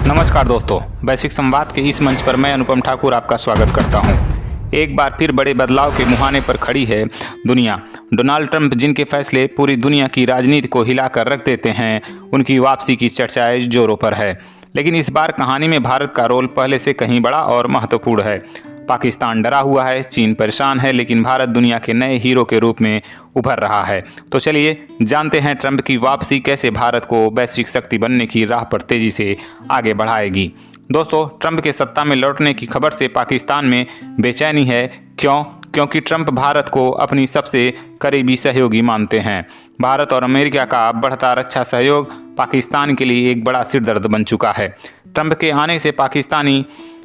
नमस्कार दोस्तों, वैश्विक संवाद के इस मंच पर मैं अनुपम ठाकुर आपका स्वागत करता हूं। एक बार फिर बड़े बदलाव के मुहाने पर खड़ी है दुनिया। डोनाल्ड ट्रंप जिनके फैसले पूरी दुनिया की राजनीति को हिलाकर रख देते हैं, उनकी वापसी की चर्चाएं जोरों पर है। लेकिन इस बार कहानी में भारत का रोल पहले से कहीं बड़ा और महत्वपूर्ण है। पाकिस्तान डरा हुआ है, चीन परेशान है, लेकिन भारत दुनिया के नए हीरो के रूप में उभर रहा है। तो चलिए जानते हैं ट्रंप की वापसी कैसे भारत को वैश्विक शक्ति बनने की राह पर तेजी से आगे बढ़ाएगी। दोस्तों, ट्रंप के सत्ता में लौटने की खबर से पाकिस्तान में बेचैनी है। क्योंकि ट्रंप भारत को अपनी सबसे करीबी सहयोगी मानते हैं। भारत और अमेरिका का बढ़ता रक्षा सहयोग पाकिस्तान के लिए एक बड़ा सिरदर्द बन चुका है। ट्रंप के आने से पाकिस्तानी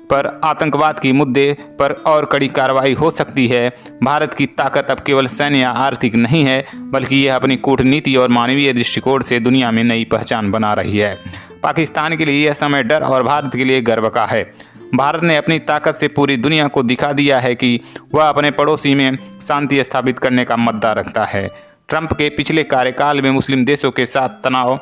पर आतंकवाद की मुद्दे पर और कड़ी कार्रवाई हो सकती है। भारत की ताकत अब केवल सैन्य या आर्थिक नहीं है, बल्कि यह अपनी कूटनीति और मानवीय दृष्टिकोण से दुनिया में नई पहचान बना रही है। पाकिस्तान के लिए यह समय डर और भारत के लिए गर्व का है। भारत ने अपनी ताकत से पूरी दुनिया को दिखा दिया है कि वह अपने पड़ोसी में शांति स्थापित करने का मद्दा रखता है। ट्रंप के पिछले कार्यकाल में मुस्लिम देशों के साथ तनाव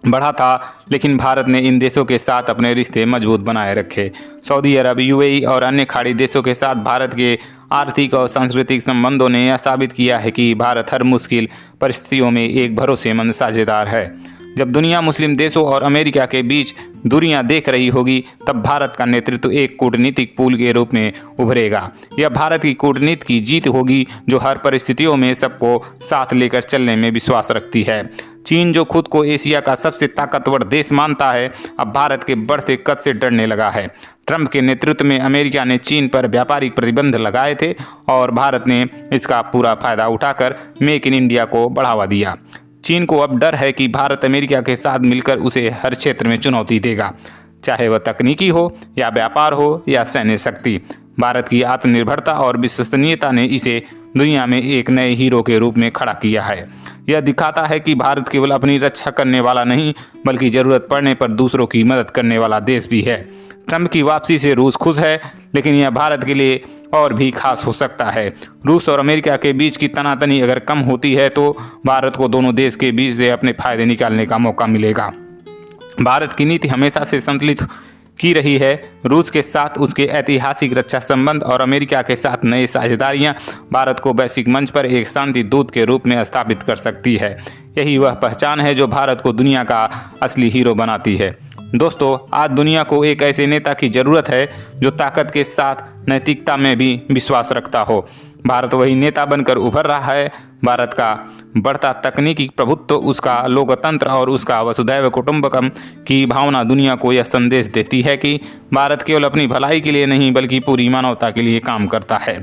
बढ़ा था, लेकिन भारत ने इन देशों के साथ अपने रिश्ते मजबूत बनाए रखे। सऊदी अरब, यूएई और अन्य खाड़ी देशों के साथ भारत के आर्थिक और सांस्कृतिक संबंधों ने यह साबित किया है कि भारत हर मुश्किल परिस्थितियों में एक भरोसेमंद साझेदार है। जब दुनिया मुस्लिम देशों और अमेरिका के बीच दूरियां देख रही होगी, तब भारत का नेतृत्व एक कूटनीतिक पुल के रूप में उभरेगा। यह भारत की कूटनीति की जीत होगी, जो हर परिस्थितियों में सबको साथ लेकर चलने में विश्वास रखती है। चीन, जो खुद को एशिया का सबसे ताकतवर देश मानता है, अब भारत के बढ़ते कद से डरने लगा है। ट्रंप के नेतृत्व में अमेरिका ने चीन पर व्यापारिक प्रतिबंध लगाए थे और भारत ने इसका पूरा फायदा उठाकर मेक इन इंडिया को बढ़ावा दिया। चीन को अब डर है कि भारत अमेरिका के साथ मिलकर उसे हर क्षेत्र में चुनौती देगा, चाहे वह तकनीकी हो या व्यापार हो या सैन्य शक्ति। भारत की आत्मनिर्भरता और विश्वसनीयता ने इसे दुनिया में एक नए हीरो के रूप में खड़ा किया है। यह दिखाता है कि भारत केवल अपनी रक्षा करने वाला नहीं, बल्कि जरूरत पड़ने पर दूसरों की मदद करने वाला देश भी है। ट्रंप की वापसी से रूस खुश है, लेकिन यह भारत के लिए और भी खास हो सकता है। रूस और अमेरिका के बीच की तनातनी अगर कम होती है, तो भारत को दोनों देश के बीच से अपने फायदे निकालने का मौका मिलेगा। भारत की नीति हमेशा से संतुलित की रही है। रूस के साथ उसके ऐतिहासिक रक्षा संबंध और अमेरिका के साथ नई साझेदारियां भारत को वैश्विक मंच पर एक शांति दूत के रूप में स्थापित कर सकती है। यही वह पहचान है जो भारत को दुनिया का असली हीरो बनाती है। दोस्तों, आज दुनिया को एक ऐसे नेता की जरूरत है जो ताकत के साथ नैतिकता में भी विश्वास रखता हो। भारत वही नेता बनकर उभर रहा है। भारत का बढ़ता तकनीकी प्रभुत्व, उसका लोकतंत्र और उसका वसुधैव कुटुंबकम की भावना दुनिया को यह संदेश देती है कि भारत केवल अपनी भलाई के लिए नहीं, बल्कि पूरी मानवता के लिए काम करता है।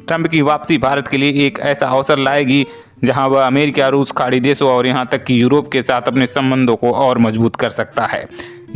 ट्रंप की वापसी भारत के लिए एक ऐसा अवसर लाएगी जहां वह अमेरिका, रूस, खाड़ी देशों और यहां तक कि यूरोप के साथ अपने संबंधों को और मजबूत कर सकता है।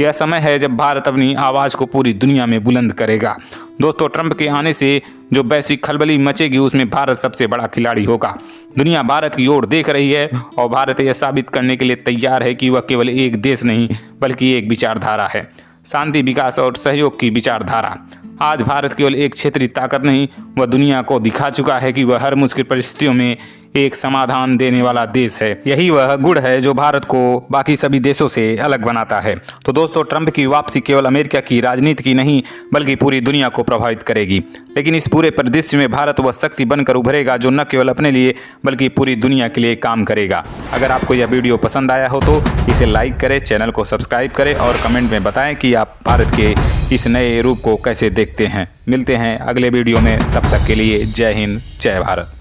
यह समय है जब भारत अपनी आवाज़ को पूरी दुनिया में बुलंद करेगा। दोस्तों, ट्रंप के आने से जो वैश्विक खलबली मचेगी, उसमें भारत सबसे बड़ा खिलाड़ी होगा। दुनिया भारत की ओर देख रही है और भारत यह साबित करने के लिए तैयार है कि वह केवल एक देश नहीं, बल्कि एक विचारधारा है। शांति, विकास और सहयोग की विचारधारा। आज भारत केवल एक क्षेत्रीय ताकत नहीं, वह दुनिया को दिखा चुका है कि वह हर मुश्किल परिस्थितियों में एक समाधान देने वाला देश है। यही वह गुण है जो भारत को बाकी सभी देशों से अलग बनाता है। तो दोस्तों, ट्रंप की वापसी केवल अमेरिका की राजनीति की नहीं, बल्कि पूरी दुनिया को प्रभावित करेगी। लेकिन इस पूरे परिदृश्य में भारत वह शक्ति बनकर उभरेगा जो न केवल अपने लिए, बल्कि पूरी दुनिया के लिए काम करेगा। अगर आपको यह वीडियो पसंद आया हो तो इसे लाइक करें, चैनल को सब्सक्राइब करें और कमेंट में बताएं कि आप भारत के इस नए रूप को कैसे देखते हैं। मिलते हैं अगले वीडियो में, तब तक के लिए जय हिंद, जय भारत।